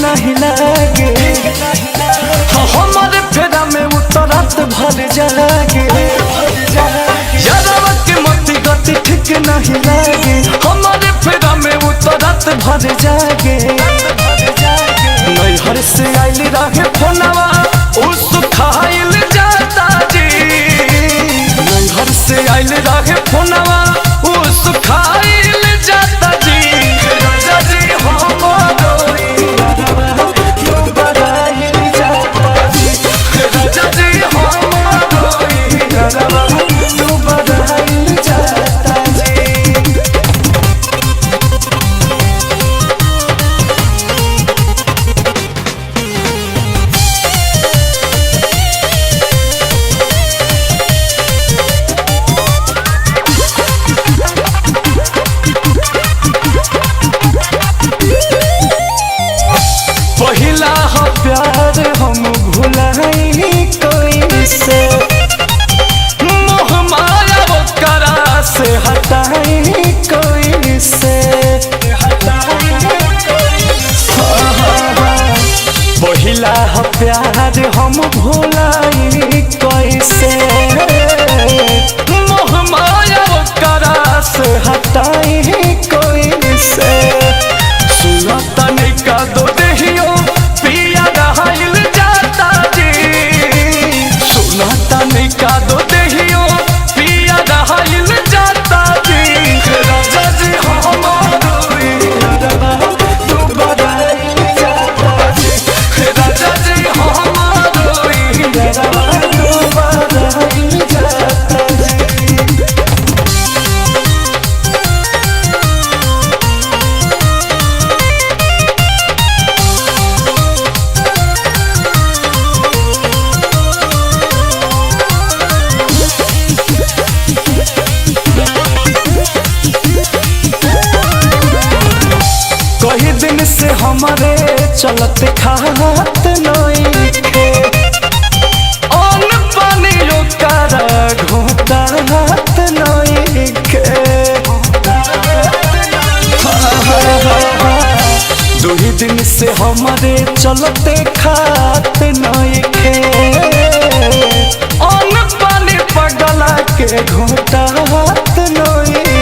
नहीं लागे हमारे फेरा में उतरत भर जागे यादव के मती गति ठीक नहीं लागे हमारे फेरा में उतरत भर जागे नैहर से आइल रहे फोनवा उस खाइल जाता जी नैहर से आइल रहे फोनवा उस खाइल जाता जी राजा जी पहिला हो प्यार हम भुलाई कोई से मोह माया वो करा से हटाई कोई से पहिला हो प्यार हम भुलाई कोई से मोह माया वो करा से हटाई कोई से सुना तने का दो का दो देहियो पिया रहल जाता जी राजा जी हमारी तू बधाई जाता जी राजा जी हमारी तू बधाई जाता जी कई दिन से हमारे चलत खात नहीं थे अन पानी ओकरा घोटात नहीं थे दो ही दिन से हमारे चलते खात नहीं थे अन पानी पगला के घोटात नहीं